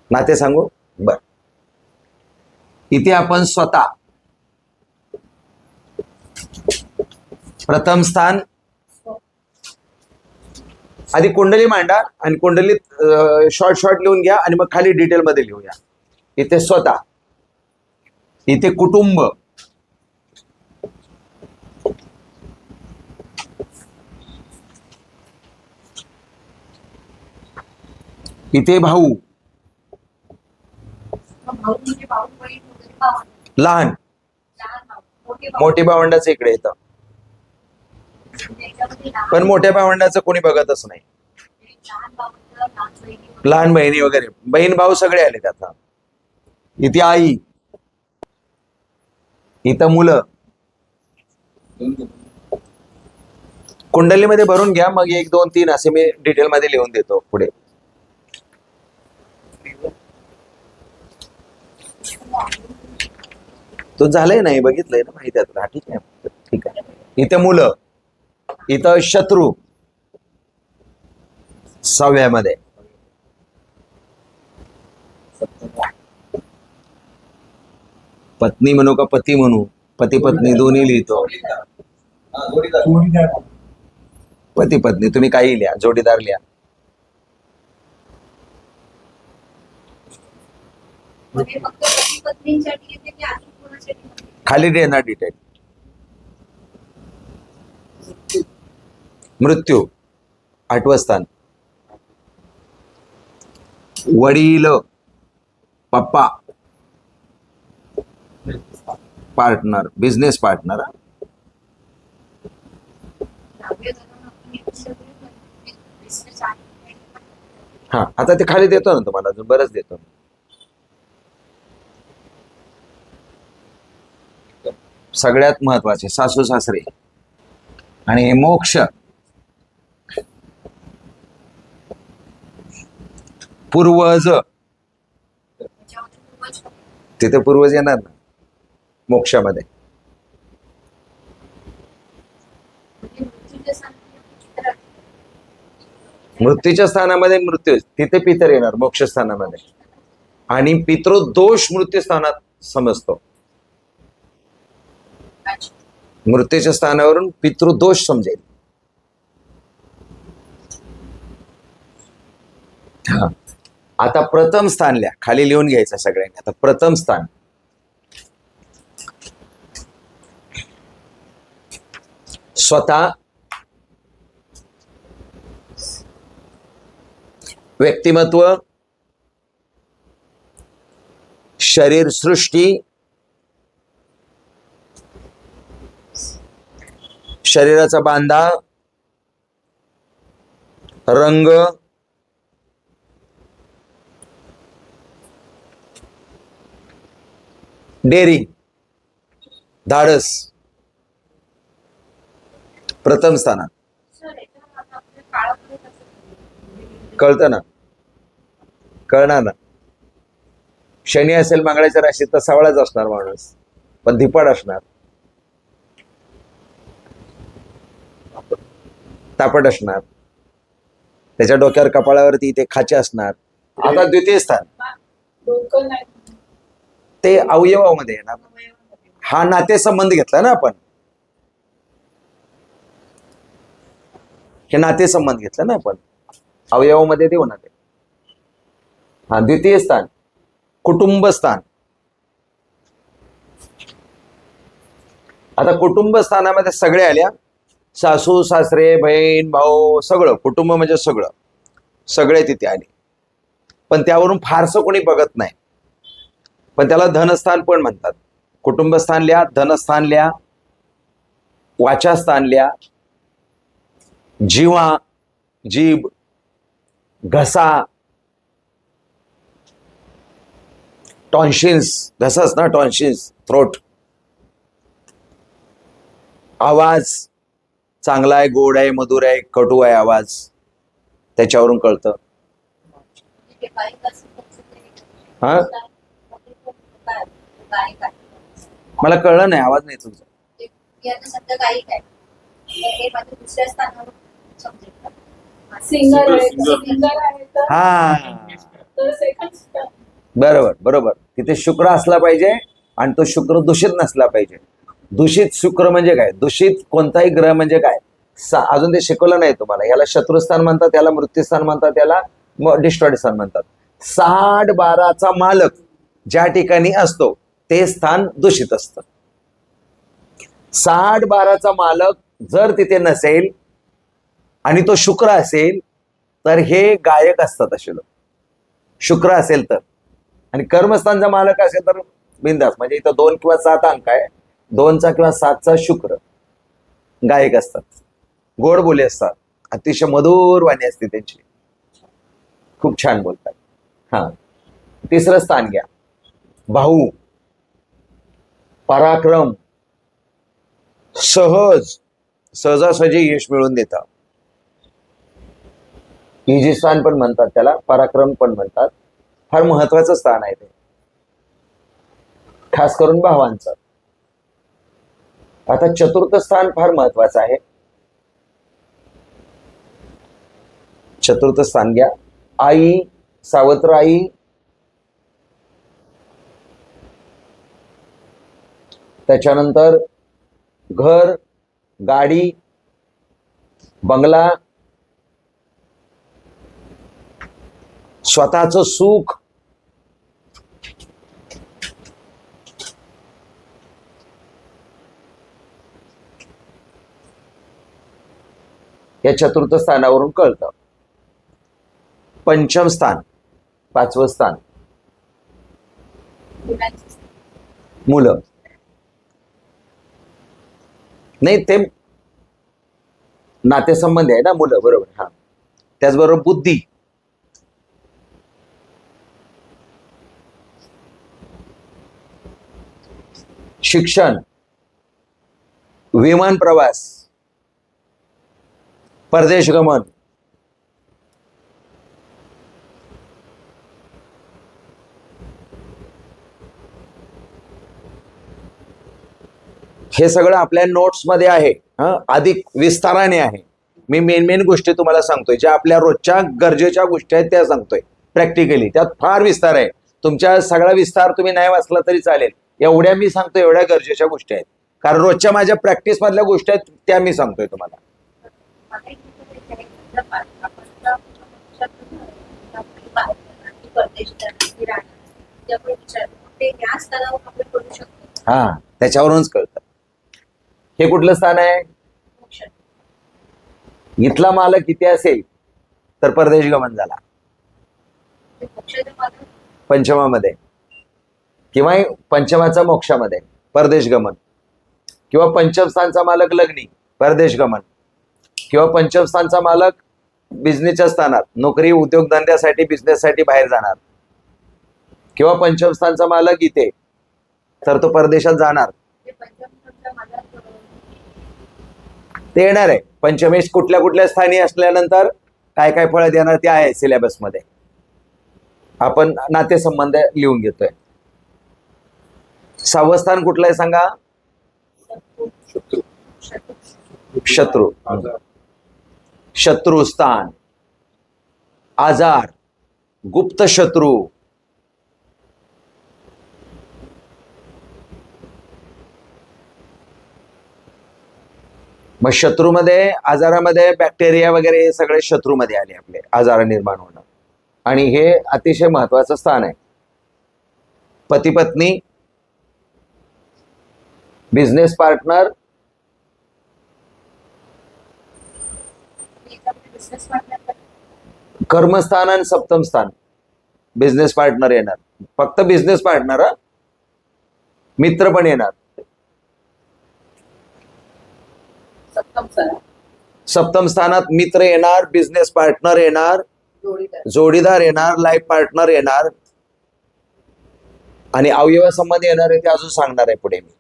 नाते सांगू. बर, इथे आपण स्वतः प्रथम स्थान, आधी कुंडली मांडा आणि कुंडलीत शॉर्ट शॉर्ट लिहून घ्या आणि मग खाली डिटेल मध्ये लिहूया. इथे स्वतः, इथे कुटुंब, इथे भाऊ, लहान मोठी भावंडाचं इकडे येतं, पण मोठ्या भावंडाचं कोणी बघतच नाही. लहान बहिणी वगैरे, बहीण भाऊ सगळे आले आता. इथे आई, इथं मुलं. कुंडलीमध्ये भरून घ्या, मग 1 2 3 असे मी डिटेल मध्ये लिहून देतो पुढे. तो झालंय नाही बघितलंय ना, माहिती आहे. ठीक आहे, ठीक आहे. इथं मुलं, इथं शत्रू 6व्या मध्ये, पत्नी म्हणू का पती म्हणू, पती पत्नी दोन्ही लिहितो. पती पत्नी तुम्ही काही लिहा, जोडीदार लिहा. खाली देणार डिटेल. मृत्यू 8वं स्थान, वडील, पप्पा, पार्टनर, बिझनेस पार्टनर. हा, आता ते खाली देतो ना तुम्हाला, अजून बरंच देतो. सगळ्यात महत्वाचे सासू सासरे आणि मोक्ष. पूर्वज, तिथे पूर्वज येणार ना मोक्षामध्ये. मृत्यूच्या स्थानामध्ये मृत्यू, तिथे पितर येणार मोक्ष स्थानामध्ये. आणि पितृदोष मृत्यू स्थानात समजतो. मृत्यूच्या स्थानावरून पितृदोष समजेल. हा, आता प्रथम स्थान लिहा, खाली लिहून घ्यायचं सगळ्यांनी. आता प्रथम स्थान, स्वतः, व्यक्तिमत्व, शरीर सृष्टी, शरीराचा बांधा, रंग, डेअरिंग, धाडस. प्रथम स्थानात कळतं ना, कळणार ना. शनी असेल मंगळाच्या राशीत तर सावळाच असणार माणूस, पण धिपाड असणार, तापट असणार, त्याच्या डोक्यावर कपाळावरती इथे खाचे असणार. आता द्वितीय स्थान, ते अवयवामध्ये येणार. हा नातेसंबंध घेतला ना आपण, हे नातेसंबंध घेतला ना आपण, अवयवामध्ये ते होणार. हा, द्वितीय स्थान कुटुंब स्थान. आता कुटुंब स्थानामध्ये सगळे आल्या, सासू सासरे बहीण भाऊ सगळं, कुटुंब म्हणजे सगळं, सगळे तिथे आले. पण त्यावरून फारसं कोणी बघत नाही, पण त्याला धनस्थान पण म्हणतात. कुटुंबस्थान लिहा, धनस्थान लिहा, वाचास्थान लिहा, जिव्हा, जीभ, घसा, टॉन्शिल्स, घसाच ना, टॉन्शिल्स, थ्रोट. आवाज चांगला आहे, गोड आहे, मधुर आहे, कटू आहे आवाज, त्याच्यावरून कळतं. हा, मला कळलं नाही, आवाज नाही तुझा. हा, बरोबर बरोबर. तिथे शुक्र असला पाहिजे आणि तो शुक्र दूषित नसला पाहिजे. दूषित शुक्र म्हणजे काय, दूषित कोणताही ग्रह म्हणजे काय, अजून ते शिकवलं नाही तुम्हाला. याला शत्रुस्थान म्हणतात, याला मृत्यूस्थान म्हणतात, याला डिस्ट्रॉइड स्थान म्हणतात. 6-12चा मालक ज्या ठिकाणी असतो ते स्थान दूषित असतं. 6-12चा मालक जर तिथे नसेल आणि तो शुक्र असेल तर हे गायक असतात असे लोक. शुक्र असेल तर, आणि कर्मस्थानचा मालक असेल तर बिंदास. म्हणजे इथं 2 किंवा 7 अंक आहे, 2चा किंवा 7चा शुक्र गायक असतात, गोड बोले असतात, अतिशय मधुर वाणी असते त्यांची, खूप छान बोलतात. हा, तिसरं स्थान घ्या, भाऊ, पराक्रम, सहजासहजी यश मिळवून देतात. इजी स्थान पण म्हणतात त्याला, पराक्रम पण म्हणतात. फार महत्वाचं स्थान आहे ते, खास करून भावांचं. आता चतुर्थ स्थान फार महत्वाचं आहे. चतुर्थ स्थान घ्या, आई, सावत्र आई, त्याच्यानंतर घर, गाडी, बंगला, स्वतःचं सुख, या चतुर्थ स्थानावरून कळतं. पंचम स्थान, 5वं स्थान, मुलं. नाही, ते नातेसंबंध आहे ना मुलं, बरोबर. हा, त्याचबरोबर बुद्धी, शिक्षण, विमान प्रवास, परदेश गमन, हे सगळं आपल्या नोट्स मध्ये आहे. अधिक विस्ताराने आहे. मी मेन गोष्टी तुम्हाला सांगतोय, ज्या आपल्या रोजच्या गरजेच्या गोष्टी आहेत त्या सांगतोय प्रॅक्टिकली. त्यात फार विस्तार आहे. तुमच्या सगळा विस्तार तुम्ही नाही वाचला तरी चालेल, एवढ्या मी सांगतोय, एवढ्या गरजेच्या गोष्टी आहेत. कारण रोजच्या माझ्या प्रॅक्टिस मधल्या गोष्टी आहेत त्या मी सांगतोय तुम्हाला. हा, त्याच्यावरूनच कळतं. हे कुठलं स्थान आहे? इथला मालक किती असेल तर परदेश गमन झाला. पंचमामध्ये किंवा पंचमाचा मोक्षामध्ये परदेश गमन, किंवा पंचम स्थानचा मालक लग्नी परदेश गमन, किंवा पंचम स्थानचा मालक बिझनेसच्या स्थानात नोकरी उद्योगधंद्यासाठी बिझनेससाठी बाहेर जाणार, किंवा पंचम स्थानचा मालक इथे तर तो परदेशात जाणार. ते येणार आहे. पंचमेश कुठल्या कुठल्या स्थानी असल्यानंतर काय काय फळ देणार ते आहे सिलेबस मध्ये. आपण नातेसंबंध लिहून घेतोय. 6वं स्थान कुठलं आहे सांगा? शत्रू. शत्रुस्थान, आजार, गुप्त शत्रू, मग शत्रूमध्ये, आजारामध्ये बॅक्टेरिया वगैरे हे सगळे शत्रूमध्ये आले आपले, आजार निर्माण होणं. आणि हे अतिशय महत्वाचं स्थान आहे. पती पत्नी, बिझनेस पार्टनर, कर्मस्थान आणि सप्तम स्थान. बिझनेस पार्टनर येणार, फक्त बिझनेस पार्टनर, मित्र पण येणार. सप्तम स्थानात मित्र येणार, बिझनेस पार्टनर येणार, जोडीदार येणार, लाईफ पार्टनर येणार, आणि अवयव संबंध येणार आहे ते अजून सांगणार आहे पुढे मी.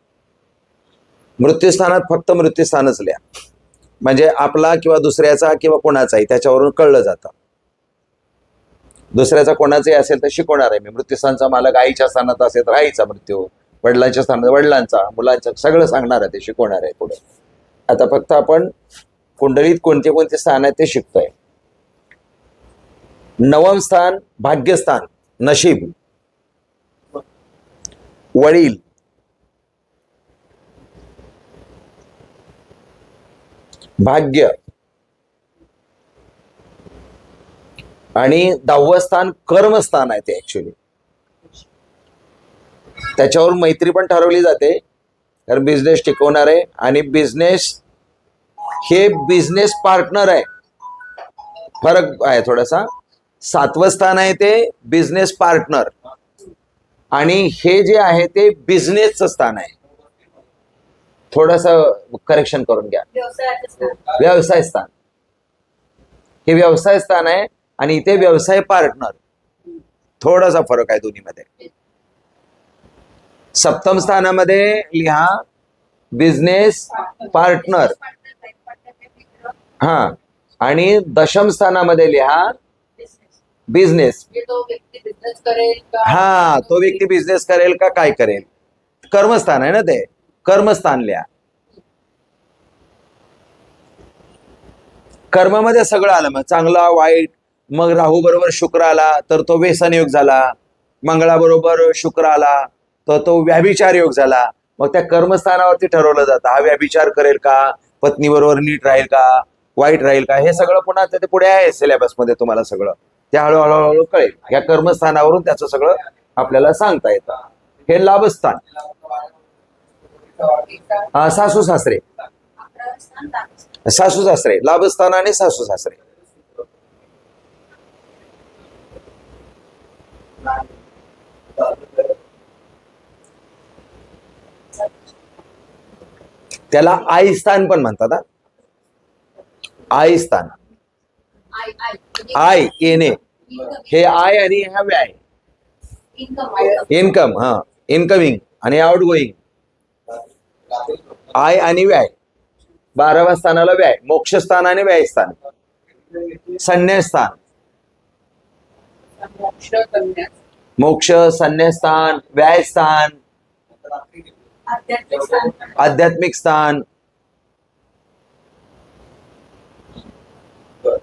मृत्यूस्थानात फक्त मृत्यूस्थानच लिहा, म्हणजे आपला किंवा दुसऱ्याचा किंवा कोणाचाही त्याच्यावरून कळलं जातं. दुसऱ्याचा कोणाचाही असेल तर शिकवणार आहे मी. मृत्यूस्थानचा मालक आईच्या स्थानात असेल तर आईचा मृत्यू, वडिलांच्या स्थानात वडिलांचा, मुलांचा, सगळं सांगणार आहे ते, शिकवणार आहे पुढे. आता फक्त आपण कुंडलीत कोणते कोणते स्थान आहेत ते शिकतोय. नवम स्थान भाग्यस्थान, नशीब, वडील, भाग्य, आणि 10वं स्थान कर्मस्थान आहे ते ऍक्च्युली. त्याच्यावर मैत्री पण ठरवली जाते, तर बिझनेस टिकवणार आहे. आणि बिझनेस हे बिझनेस पार्टनर आहे, फरक आहे थोडासा. 7वं स्थान आहे ते बिझनेस पार्टनर, आणि हे जे आहे ते बिझनेसचं स्थान आहे. थोडस करेक्शन करून घ्या. व्यवसाय स्थान हे व्यवसाय स्थान आहे, आणि इथे व्यवसाय पार्टनर. थोडासा फरक आहे दोन्हीमध्ये. 7म स्थानामध्ये लिहा बिझनेस पार्टनर, हा, आणि 10म स्थानामध्ये लिहा बिझनेस. हा, तो व्यक्ती बिझनेस करेल का काय करेल. कर्मस्थान आहे ना ते, कर्मस्थान लिहा. कर्मामध्ये सगळं आलं, मग चांगला वाईट. मग राहू बरोबर शुक्र आला तर तो व्यसन योग झाला, मंगळाबरोबर शुक्र आला तर तो व्याभिचार योग झाला. मग त्या कर्मस्थानावरती ठरवलं जातं, हा व्याभिचार करेल का, पत्नी बरोबर नीट राहील का, वाईट राहील का. हे सगळं पुन्हा ते पुढे आहे सिलेबसमध्ये, तुम्हाला सगळं ते हळूहळू कळेल. या कर्मस्थानावरून त्याचं सगळं आपल्याला सांगता येतं. हे लाभस्थान, सासू सासरे, सासू सासरे, लाभस्थान आणि सासू सासरे. त्याला आई स्थान पण म्हणतात. आई स्थान, आय येणे, हे आय आणि हा व्याय, इन्कम, हा, इनकमिंग आणि आउट गोईंग. आय आणि व्याय. 12व्या स्थानाला व्याय, मोक्षस्थान आणि व्यायस्थान. संन्यासस्थान, मोक्ष, संन्यासस्थान, व्यायस्थान, आध्यात्मिक स्थान.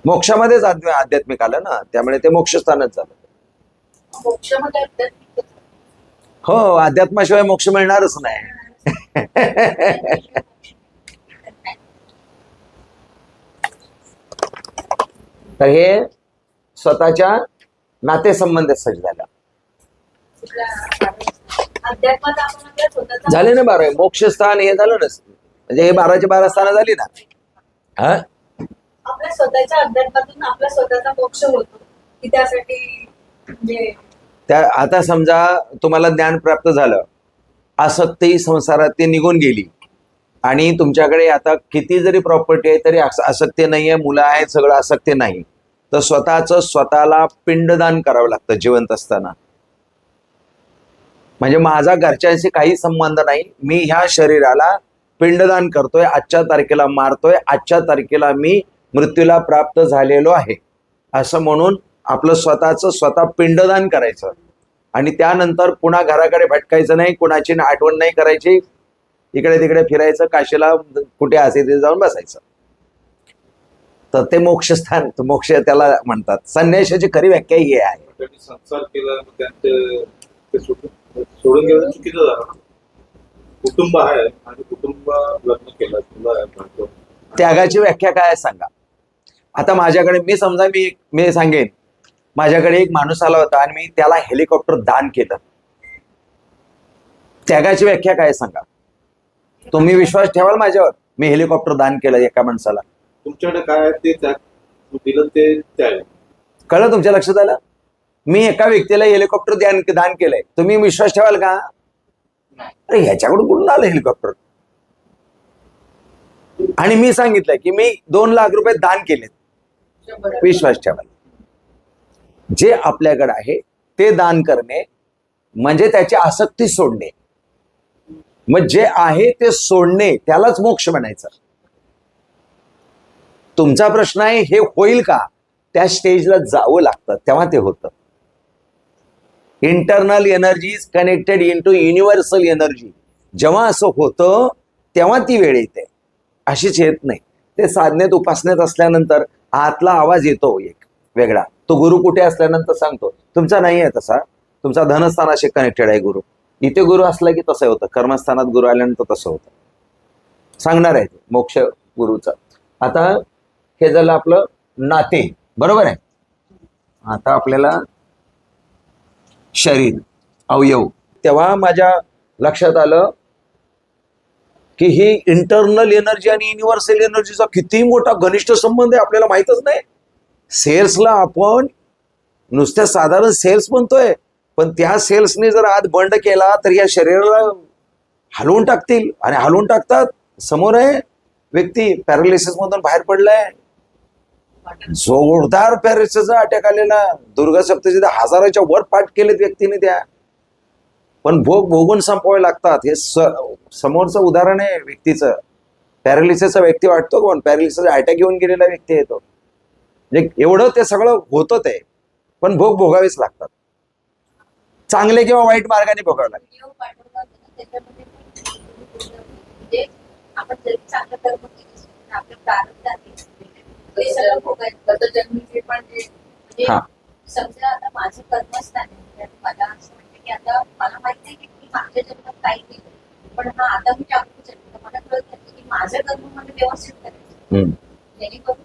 मोक्षामध्येच आध्यात्मिक आलं ना, त्यामुळे ते मोक्षस्थानच झालं. हो, अध्यात्माशिवाय मोक्ष मिळणारच नाही. तर हे स्वतःच्या नातेसंबंधासाठी झालं. झाले ना 12. मोक्षस्थान हे झालं ना, म्हणजे हे 12ची 12 स्थानं झाली ना. हा, आपल्या स्वतःच्या अध्यात्मातून आपला स्वतःचा मोक्ष होतो, की त्यासाठी म्हणजे त्या आता समजा तुम्हाला ज्ञान प्राप्त झालं, आसक्ती संसारात ती निघून गेली, आणि तुमच्याकडे आता किती जरी प्रॉपर्टी आहे तरी आसक्ती नाही आहे, मुलं आहेत, सगळं आसक्ती नाही, तर स्वतःला पिंडदान करावं लागतं जिवंत असताना. म्हणजे माझा घरच्यांशी काही संबंध नाही, मी ह्या शरीराला पिंडदान करतोय, आजच्या तारखेला मारतोय, आजच्या तारखेला मी मृत्यूला प्राप्त झालेलो आहे, असं म्हणून आपलं स्वतःचं स्वतः पिंडदान करायचं. आणि त्यानंतर पुन्हा घराकडे भटकायचं नाही, कुणाची आठवण नाही करायची, इकडे तिकडे फिरायचं, काशीला कुठे असेल तिथे जाऊन बसायचं. तर ते मोक्षस्थान, मोक्ष त्याला म्हणतात. संन्यासाची खरी व्याख्या ही आहे. संसार केला, ते सोडून गेलं चुकीचं झालं. कुटुंब आहे आणि कुटुंब लग्न केलं, त्यागाची व्याख्या काय आहे सांगा. आता माझ्याकडे मी सांगेन, माझ्याकडे एक माणूस आला होता आणि मी त्याला हेलिकॉप्टर दान केलं. त्यागाची व्याख्या काय सांगा. तुम्ही विश्वास ठेवाल माझ्यावर, मी हेलिकॉप्टर दान केलं एका माणसाला. तुमच्याकडे काय ते दिलं ते त्याग. कळलं, तुमच्या लक्षात आलं. मी एका व्यक्तीला हेलिकॉप्टर दान केलंय, तुम्ही विश्वास ठेवाल का. अरे ह्याच्याकडून कुठून आलं हेलिकॉप्टर. आणि मी सांगितलंय की मी 2 लाख रुपये दान केलेत, विश्वास ठेवाल. जे आपल्याकडे आहे ते दान करणे म्हणजे त्याची आसक्ती सोडणे. मग जे आहे ते सोडणे त्यालाच मोक्ष म्हणायचं. तुमचा प्रश्न आहे हे होईल का, त्या स्टेजला जावं लागतं तेव्हा ते होतं. Internal energy is connected into universal energy. जेव्हा असं होतं तेव्हा ती वेळ येते, अशीच येत नाही. ते साधनेत उपासनेत असल्यानंतर आतला आवाज येतो एक वेगळा. तो गुरु कुठे असल्यानंतर सांगतो. तुमचा नाही आहे तसा, तुमचा धनस्थानाशी कनेक्टेड आहे गुरु. इथे गुरु असला की तसं होतं, कर्मस्थानात गुरु आल्यानंतर तसं होतं. सांगणार आहे ते मोक्ष गुरुचं. आता हे झालं आपलं नाते, बरोबर आहे. आता आपल्याला शरीर, अवयव. तेव्हा माझ्या लक्षात आलं की ही इंटरनल एनर्जी आणि युनिव्हर्सल एनर्जीचा किती मोठा घनिष्ठ संबंध आहे आपल्याला माहीतच नाही. सेल्सला आपण नुसत्या साधारण सेल्स म्हणतोय, पण त्या सेल्सने जर आत बंड केला तर या शरीराला हलवून टाकतील, आणि हलवून टाकतात. समोर आहे व्यक्ती पॅरालिसिस मधून बाहेर पडलाय, जोरदार पॅरालिसिसचा अटॅक आलेला. दुर्गा सप्तशतीत हजाराच्या वर पाठ केलेत व्यक्तीने त्या, पण भोग भोगून संपवावे लागतात. हे समोरचं उदाहरण आहे व्यक्तीचं. पॅरालिसिसचा व्यक्ती वाटतो कोण, पॅरालिसिसचा अटॅक येऊन गेलेला व्यक्ती येतो. म्हणजे एवढं ते सगळं होतं ते, पण भोग भोगावेच लागतात. चांगले किंवा वाईट मार्गाने भोगावे लागतात. व्हिडिओ पाठवला होता ना, त्याच्यामध्ये म्हणजे आपण जरी चांगलं कर्म केलं तर आपलं प्रारब्ध आहे ते सगळं भोगायचं. गत जन्मीचे पण जे म्हणजे हा. समजा आता माझं कर्मस्थान आहे, तर मला असं वाटतं की आता मला माहित नाही की मी मागच्या जन्मात काय केलं, पण हा आता मी जागरूक झाले तर मला कळत नाही की माझं कर्म मला व्यवस्थित करायचं. जेणेकरून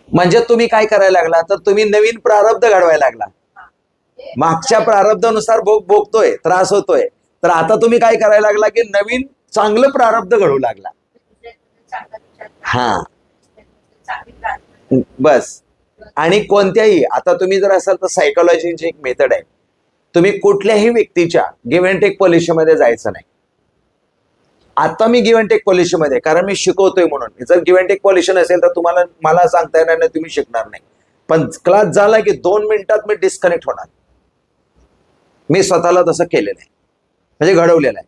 म्हणजे तुम्ही काय करायला लागला, तर तुम्ही नवीन प्रारब्ध घडवायला लागला. मागच्या प्रारब्धानुसार भोग भोगतोय, त्रास होतोय, तर आता तुम्ही काय करायला लागला की नवीन चांगलं प्रारब्ध घडवू लागला. चांगला विचार हा, चांगली प्रार्थना. बस. आणि कोणत्याही, आता तुम्ही जर असाल तर सायकोलॉजीची एक मेथड आहे. तुम्ही कुठल्याही व्यक्तीच्या गिव्ह अँड टेक पॉलिसीमध्ये जायचं नाही. आता मी गिव्ह अँड टेक पॉलिसीमध्ये, कारण मी शिकवतोय म्हणून. जर गिव्ह अँड टेक पॉलिसी नसेल तर तुम्हाला मला सांगता येणार नाही, तुम्ही शिकणार नाही. पण क्लास झाला की 2 मिनिटात मी डिस्कनेक्ट होणार. मी स्वतःला तसं केलेलं आहे, म्हणजे घडवलेलं आहे.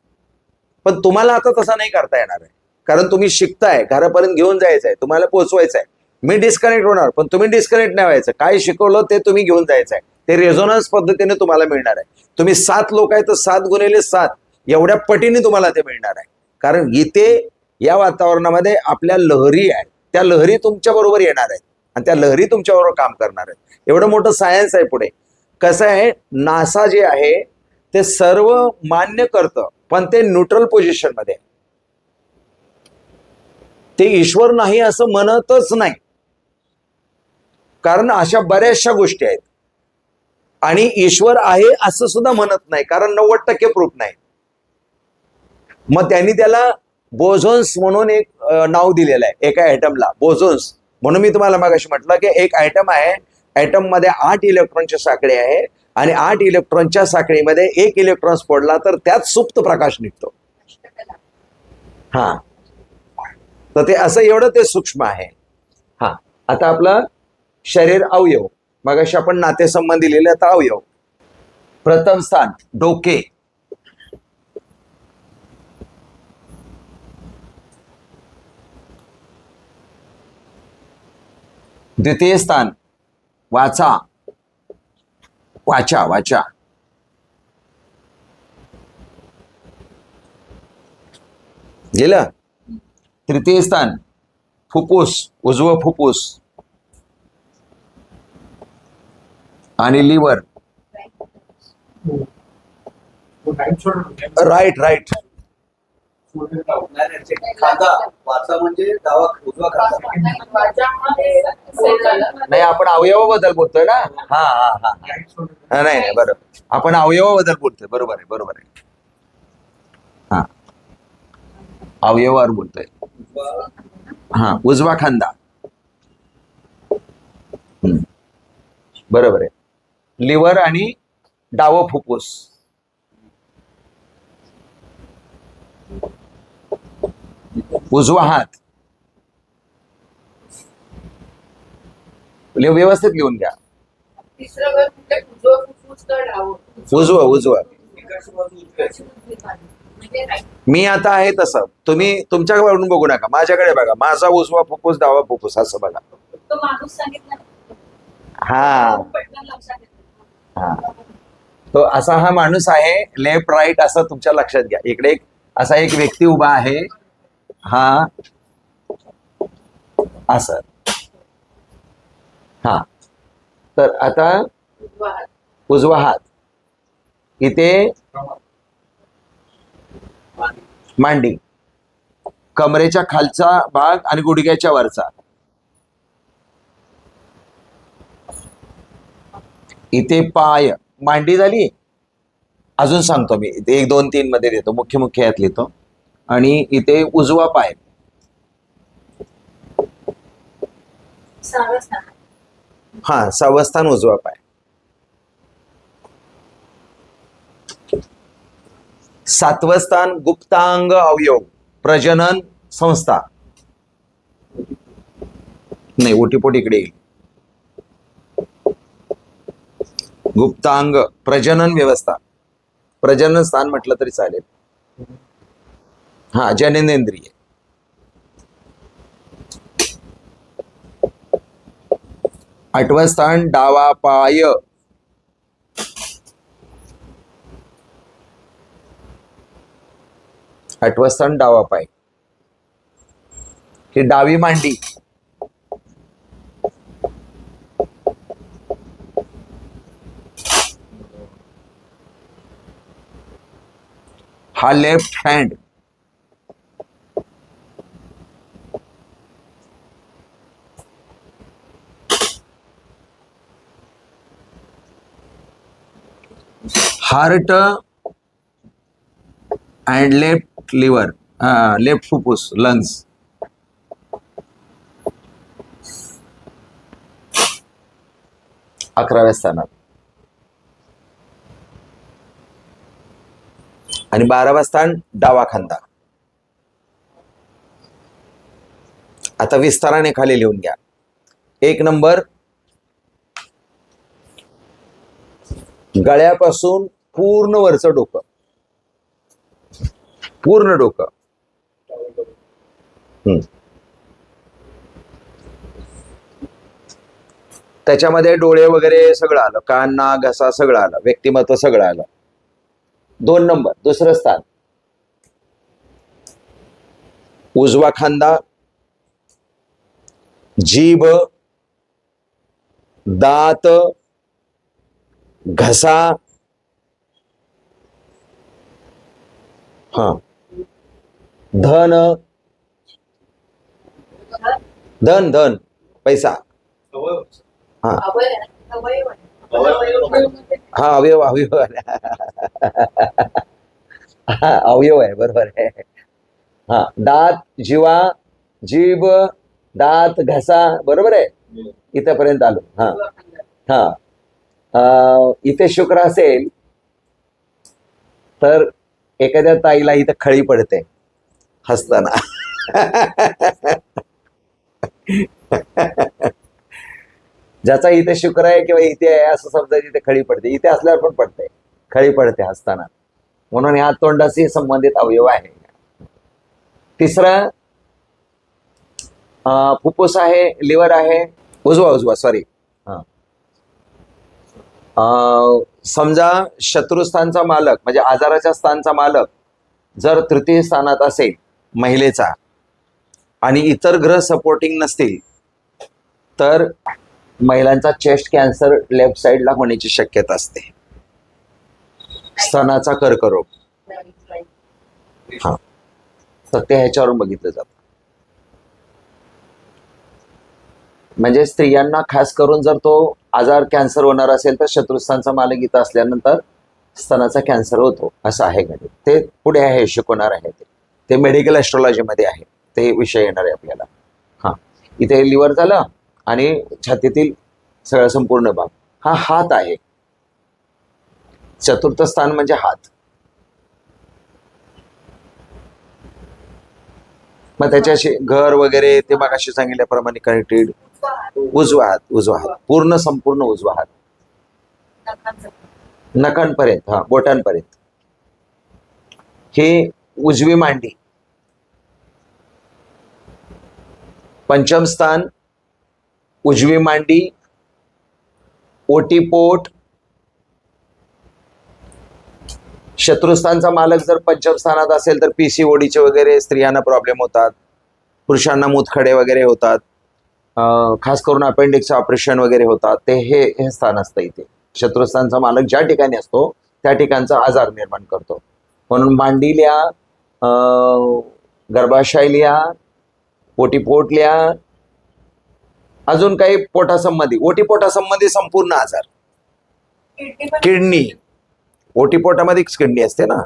पण तुम्हाला आता तसं नाही करता येणार आहे, कारण तुम्ही शिकताय, घरापर्यंत घेऊन जायचं आहे, तुम्हाला पोहोचवायचं आहे. मी डिस्कनेक्ट होणार, पण तुम्ही डिस्कनेक्ट नाही व्हायचं. काय शिकवलं ते तुम्ही घेऊन जायचं आहे. ते रेझोनन्स पद्धतीने तुम्हाला मिळणार आहे. तुम्ही 7 लोक आहेत तर 7 गुणिले 7 एवढ्या पटीने तुम्हाला ते मिळणार आहे. कारण इथे या वातावरणामध्ये आपल्या लहरी आहेत, त्या लहरी तुमच्या बरोबर येणार आहेत आणि त्या लहरी तुमच्याबरोबर काम करणार आहेत. एवढं मोठं सायन्स आहे पुढे. कसं आहे, नासा जे आहे ते सर्व मान्य करतं, पण ते न्यूट्रल पोझिशन मध्ये. ते ईश्वर नाही असं म्हणतच नाही, कारण अशा बऱ्याचशा गोष्टी आहेत. आणि ईश्वर आहे असं सुद्धा म्हणत नाही, कारण 90% प्रूफ नाही. मग त्यांनी त्याला बोझोन्स म्हणून एक नाव दिलेलं आहे एका ॲटमला, बोझोन्स म्हणून. मी तुम्हाला मगाशी म्हटलं की एक ॲटम आहे, ॲटम मध्ये 8 इलेक्ट्रॉनची साखळी आहे, आणि 8 इलेक्ट्रॉनच्या साखळीमध्ये 1 इलेक्ट्रॉन फोडला तर त्यात सुप्त प्रकाश निघतो. हा, तर ते असं एवढं ते सूक्ष्म आहे. हा, आता आपलं शरीर, अवयव. मगाशी आपण नातेसंबंध दिलेले, आता अवयव. प्रथम स्थान डोके, द्वितीय स्थान वाचा, वाचा वाचा. गेलं. तृतीय स्थान फुफ्फुस, उजवं फुफ्फुस आणि लिव्हर. Right right. खांदा वाचा म्हणजे डावा उजवा खांदा. नाही, आपण अवयवाबद्दल बोलतोय ना. हा हा हा हा, नाही नाही, बरोबर, आपण अवयवाबद्दल बोलतोय. बरोबर आहे, बरोबर आहे. हा, अवयवावर बोलतोय. हा, उजवा खांदा. बरोबर आहे. लिव्हर आणि डावं फुफ्फुस. उजवा हात. व्यवस्थित लिहून घ्या. तिसरं घर कुठे, उजवं फुफ्फुस का डावं? उजवं उजवं. म्हणजे right. मी आता आहे तसं, तुम्ही तुमच्याकडून बघू नका, माझ्याकडे बघा. माझा उजवा फुफ्फुस, डावा फुफ्फुस, असं बघा. तो माणूस सांगितला ना. हा पटकन लक्षात येतं. हा, तो असा हा माणूस आहे. लेफ्ट राईट असं तुमच्या लक्षात घ्या. इकडे एक असा एक व्यक्ती उभा आहे. हा, असं. हा, तर आता उजवा हात. उजवा हात इथे मांडी, कमरेच्या खालचा भाग आणि गुडघ्याच्या वरचा, इथे पाय, मांडी झाली. अजून सांगतो मी, इथे 1 2 3 मध्ये देतो, मुख्य मुख्य यात लिहितो. आणि इथे उजवा पाय, 6व्या स्थानात. हा 6वं स्थान उजवा पाय. 7वं स्थान गुप्तांग अवयव, प्रजनन संस्था, नाही ओटीपोट इकडे येईल. गुप्तांग प्रजनन व्यवस्था, प्रजनन स्थान म्हटलं तरी चालेल. हा जननेंद्रिय. 8वं स्थान डावा पाय, 8वं स्थान डावा पाय, ही डावी मांडी. हा left hand, heart and left liver, left फुफ्फुस, लंग्स. अकराव्या स्थानात. आणि 12वं स्थान डावा खांदा. आता विस्ताराने खाली लिहून घ्या. 1 नंबर, गळ्यापासून पूर्ण वरचं डोकं, पूर्ण डोकं. त्याच्यामध्ये डोळे वगैरे सगळं आलं, कान नाक घसा सगळं आलं, व्यक्तिमत्व सगळं आलं. 2 नंबर, दुसरं स्थान, उजवा खांदा, जीभ, दात, घसा, हा धन, धन धन पैसा, हा अवयव. हा अवयव अवयव हा अवयव आहे, बरोबर आहे. हा दात, जिवा, जीभ, दात, घसा, बरोबर आहे. इथपर्यंत आलो. हा हा इथे शुक्र असेल तर एखाद्या ताईला इथं खळी पडते हसताना. ज्याचा इथे शुक्र आहे किंवा इथे आहे असं समजा, इथे खळी पडते. इथे असल्यावर पण पडते, खळी पडते हसताना. म्हणून ह्या तोंडाशी संबंधित अवयव आहे. तिसरं फुफ्फुस आहे, लिव्हर आहे, उजवा सॉरी. समजा शत्रुस्थानचा मालक म्हणजे आजाराच्या स्थानचा मालक जर तृतीय स्थानात असेल महिलेचा आणि इतर ग्रह सपोर्टिंग नसतील तर महिलांचा चेस्ट कॅन्सर लेफ्ट साईडला होण्याची शक्यता असते. स्तनाचा कर्करोग, हा तर ते ह्याच्यावरून बघितलं जातं. म्हणजे स्त्रियांना खास करून जर तो आजार कॅन्सर होणार असेल तर शत्रुस्थानचा मालक इथं असल्यानंतर स्तनाचा कॅन्सर होतो, असं आहे गणित. ते पुढे आहे, शिकवणार आहे. ते मेडिकल ॲस्ट्रॉलॉजीमध्ये आहे, ते विषय येणार आहे आपल्याला. हां इथे लिव्हर झालं आणि छातीतील सगळं संपूर्ण भाग. हा हात आहे, चतुर्थ स्थान म्हणजे हात. मग त्याच्याशी घर वगैरे ते मागाशी सांगितल्याप्रमाणे कनेक्टेड. उजवा हात पूर्ण संपूर्ण उजवा हात नखांपर्यंत, हा बोटांपर्यंत. हे उजवी मांडी. पंचम स्थान उजवी मांडी, ओटीपोट. शत्रुस्थानचा मालक जर पंचम स्थानात असेल तर PCODचे वगैरे स्त्रियांना प्रॉब्लेम होतात, पुरुषांना मूतखडे वगैरे होतात. खास करून अपेंडिक्सचं ऑपरेशन वगैरे होतात ते हे स्थान असतं इथे. शत्रुस्थानचा मालक ज्या ठिकाणी असतो त्या ठिकाणचा आजार निर्माण करतो. म्हणून मांडील्या, गर्भाशयल्या, पोटीपोटल्या, अजून काही पोटासंबंधी, ओटीपोटासंबंधी संपूर्ण आजार, किडनी पण किडनी, ओटीपोटामध्येच किडनी असते ना.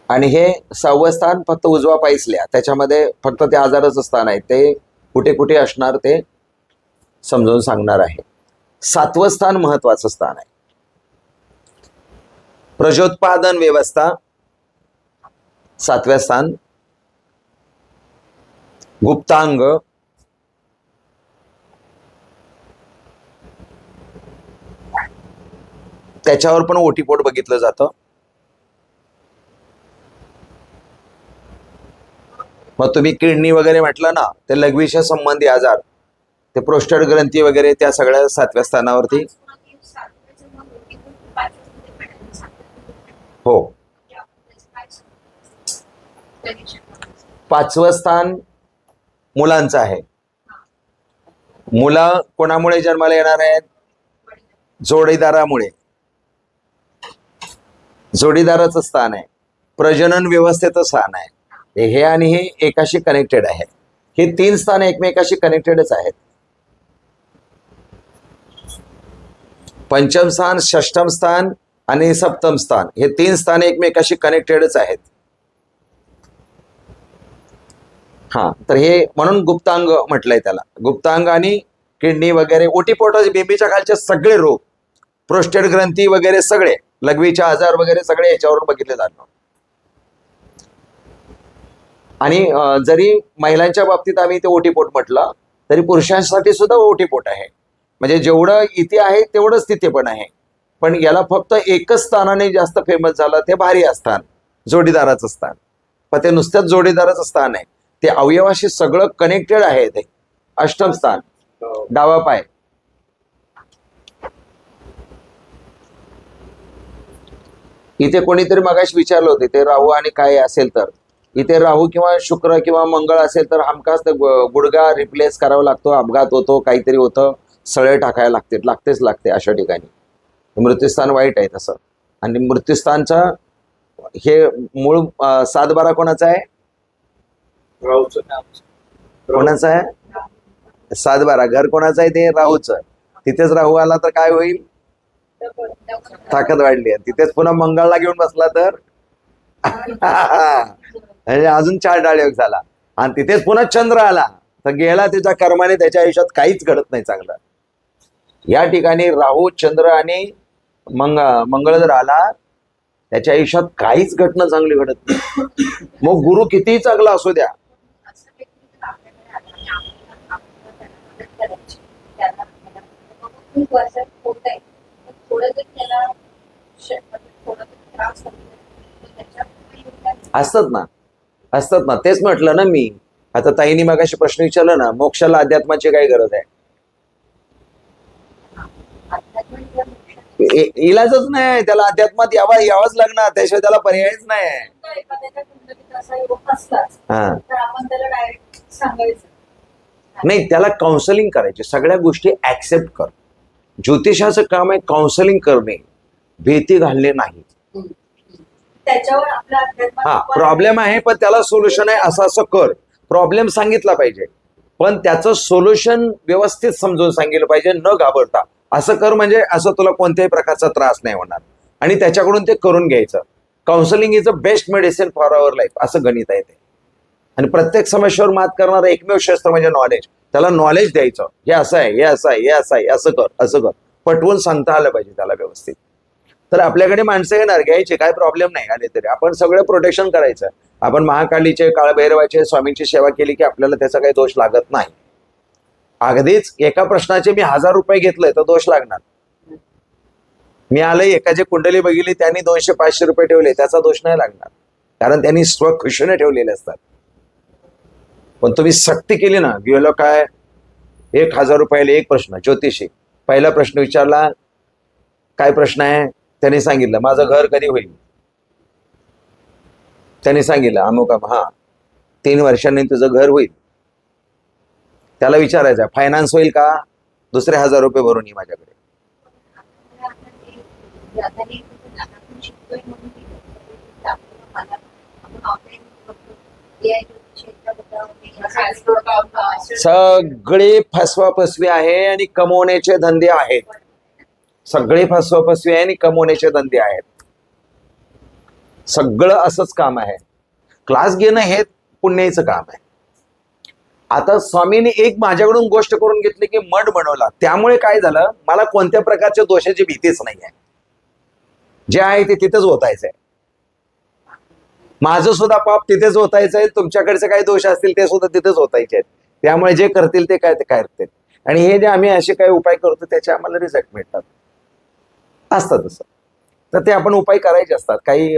आणि हे 6वं स्थान फक्त उजवा पायसल्या, त्याच्यामध्ये फक्त ते आजाराचं स्थान आहे. ते कुठे कुठे असणार ते समजावून सांगणार आहे. 7वं स्थान महत्वाचं स्थान आहे. प्रजोत्पादन व्यवस्था 7व्या स्थान. गुप्तांग, त्याच्यावर पण ओटीपोट बघितलं जातं. मग तुम्ही किडनी वगैरे म्हटलं ना, ते लघवीच्या संबंधी आजार, ते प्रोस्टेट ग्रंथी वगैरे, त्या सगळ्या 7व्या स्थानावरती. हो. 5वं स्थान मुलांचं आहे. मुलं कोणामुळे जन्माला येणार आहेत? जोडीदारामुळे. जोडीदाराचं स्थान आहे. प्रजनन व्यवस्थेचं स्थान आहे. हे आणि हे एकाशी कनेक्टेड आहे. हे 3 स्थान एकमेकाशी कनेक्टेडच आहेत. पंचम स्थान, षष्ठम स्थान आणि सप्तम स्थान, हे 3 स्थान एकमेकाशी कनेक्टेडच आहेत. हा, तर हे म्हणून गुप्तांग म्हटलंय त्याला. गुप्तांग आणि किडनी वगैरे, ओटीपोटाचे, बेबीच्या खालचे सगळे रोग, प्रोस्टेट ग्रंथी वगैरे सगळे, लघवीचे आजार वगैरे सगळे याच्यावरून बघितले जातात. आणि जरी महिलांच्या बाबतीत आम्ही ते ओटीपोट म्हटलं, तरी पुरुषांसाठी सुद्धा ओटीपोट आहे. म्हणजे जेवढं इथे आहे तेवढंच तिथे पण आहे. पण याला फक्त एकच स्थानाने जास्त फेमस झालं, ते भारी स्थान, जोडीदाराचं स्थान. पण ते नुसत्याच जोडीदाराचं स्थान आहे, ते अवयवाशी सगळं कनेक्टेड आहे. ते अष्टम स्थान, डावा पाय. इथे कोणीतरी मगाशी विचारलं होते ते राहू आणि काय असेल, तर इथे राहू किंवा शुक्र किंवा मंगळ असेल तर हमखास ते गुडघा रिप्लेस करावा लागतो, अपघात होतो, काहीतरी होतं, सळे टाकायला लागते अशा ठिकाणी. मृत्यूस्थान वाईट आहे तसं. आणि मृत्यूस्थानचा हे मूळ 7-12 कोणाचा आहे? कोणाचं आहे? 7-12 घर कोणाचं आहे? ते राहूचं. तिथेच राहू आला तर काय होईल? ताकद वाढली. तिथेच पुन्हा मंगळला घेऊन बसला तर म्हणजे अजून 4 डाळयोग झाला. आणि तिथेच पुन्हा चंद्र आला तर गेला त्याच्या कर्माने, त्याच्या आयुष्यात काहीच घडत नाही चांगलं. या ठिकाणी राहू, चंद्र आणि मंगळ जर आला, त्याच्या आयुष्यात काहीच घटना चांगली घडत नाही. मग गुरु कितीही चांगला असू द्या, असतात ना. तेच म्हटलं ना मी. आता ताईनी मगाशी प्रश्न विचारला ना, मोक्षाला अध्यात्माची काय गरज आहे? इलाजच नाही. त्याला अध्यात्मात यावंच लागणार, त्याशिवाय त्याला पर्यायच नाही. एखाद्याच्या कुंडलीत असा योग असलाच हा, तर आपण त्याला डायरेक्ट सांगायचं नाही, त्याला काउन्सिलिंग करायची. सगळ्या गोष्टी ऍक्सेप्ट कर. ज्योतिषाचं काम आहे काउन्सिलिंग करणे, भीती घालणे नाही. त्याच्यावर आपल्या अध्यात्मात हा, प्रॉब्लेम आहे पण त्याला सोल्युशन आहे, असं कर. प्रॉब्लेम सांगितला पाहिजे, पण त्याचं सोल्युशन व्यवस्थित समजून सांगितलं पाहिजे, न घाबरता. असं कर म्हणजे असं तुला कोणत्याही प्रकारचा त्रास नाही होणार. आणि त्याच्याकडून ते करून घ्यायचं. Counselling is a best medicine for our life, असं गणित आहे ते. आणि प्रत्येक समस्येवर मात करणारं एकमेव शस्त्र म्हणजे नॉलेज. त्याला नॉलेज द्यायचं, हे असं आहे, हे असं आहे, हे असं आहे, असं कर. पटवून सांगता आलं पाहिजे त्याला व्यवस्थित. तर आपल्याकडे माणसं येणार, घ्यायचे, काय प्रॉब्लेम नाही आले तरी. आपण सगळं प्रोटेक्शन करायचं. आपण महाकालीचे, काळभैरवाचे, स्वामींची सेवा केली की आपल्याला त्याचा काही दोष लागत नाही. अगदीच एका प्रश्नाचे मी 1000 रुपये घेतले तर दोष लागणार. मी आलं, एकाची कुंडली बघितली, त्यांनी 200-500 रुपये ठेवले, त्याचा दोष नाही लागणार, कारण त्यांनी स्वखुशीने ठेवलेले असतात. पण तुम्ही सक्ती केली ना, गेलो काय 1000 रुपयाला एक प्रश्न ज्योतिषी, पहिला प्रश्न विचारला, काय प्रश्न आहे? त्यांनी सांगितलं माझं घर कधी होईल. त्यांनी सांगितलं अमुक हा 3 वर्षांनी तुझं घर होईल. त्याला विचारायचं फायनान्स होईल का? दुसरे 1000 रुपये भरून ये माझ्याकडे. सगळे फसवाफसवी आहे आणि कमवण्याचे धंदे आहेत. सगळे फसवाफसवी आहे आणि कमवण्याचे धंदे आहेत. सगळं असंच काम आहे. क्लास घेणं हे पुण्याचं काम आहे. आता स्वामींनी एक माझ्याकडून गोष्ट करून घेतली की मठ बनवला, त्यामुळे काय झालं, मला कोणत्या प्रकारच्या दोषाची भीतीच नाही आहे. जे आहे ते तिथंच होतायचंय. माझं सुद्धा पाप तिथेच होतायचंय. तुमच्याकडचे काही दोष असतील ते सुद्धा तिथेच होतायचे आहेत. त्यामुळे जे करतील ते काय करतील. आणि हे जे आम्ही असे काही उपाय करतो त्याचे आम्हाला रिझल्ट मिळतात असतात तसं. तर ते आपण उपाय करायचे असतात. काही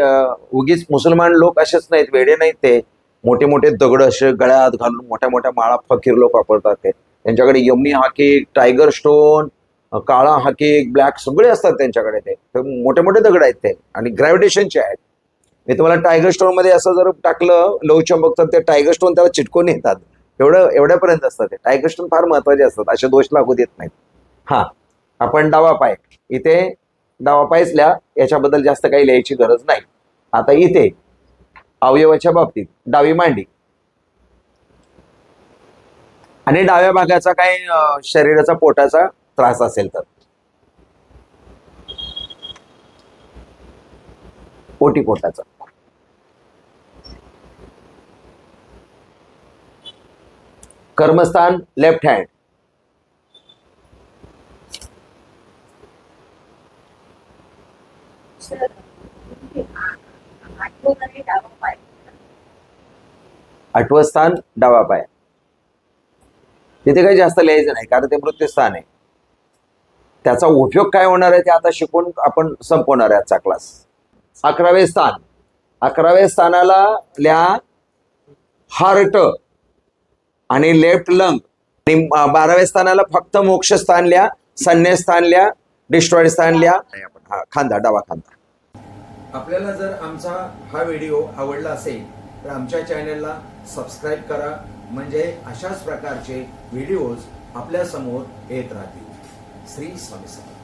उगीच मुसलमान लोक असेच नाहीत, वेडे नाहीत. ते मोठे मोठे दगड असे गळ्यात घालून मोठ्या मोठ्या माळा फकीर लोक वापरतात. ते त्यांच्याकडे यमनी हाकीक, टायगर स्टोन, काळा हाकीक, ब्लॅक सगळे असतात त्यांच्याकडे. ते मोठे मोठे दगड आहेत ते आणि ग्रॅव्हिटेशनचे आहेत. मी तुम्हाला टायगर स्टोन मध्ये असं जर टाकलं लवचंबक तर ते टायगर स्टोन त्याला चिटकून येतात. एवढ्यापर्यंत असतात ते. टायगर स्टोन फार महत्वाचे असतात, असे दोष लागू देत नाहीत. हा आपण डावा पाय, इथे डावा पायच लिहा, याच्याबद्दल जास्त काही लिहायची गरज नाही. आता इथे अवयवाच्या बाबतीत डावी मांडी आणि डाव्या भागाचा काही शरीराचा पोटाचा त्रास असेल तर पोटाचा. कर्मस्थान लेफ्ट हँड. आठवं स्थान डावा पाय. तिथे काही जास्त लिहायचं नाही कारण ते मृत्यूस्थान आहे. त्याचा उपयोग काय होणार आहे ते आता शिकून आपण संपवणार आहे आजचा क्लास. 11वे स्थान. 11व्या स्थानाला लिहा हार्ट आणि लेफ्ट लंग. आणि 12व्या स्थानाला फक्त मोक्ष स्थान लिहा, संन्यास स्थान लिहा, डिस्ट्रॉइड स्थान लिहा. हा खांदा, डावा खांदा. आपल्याला जर आमचा हा व्हिडिओ आवडला असेल तर आमच्या चॅनलला सबस्क्राईब करा, म्हणजे अशाच प्रकारचे व्हिडिओज आपल्या समोर येत राहतील. श्री स्वामी समर्थ.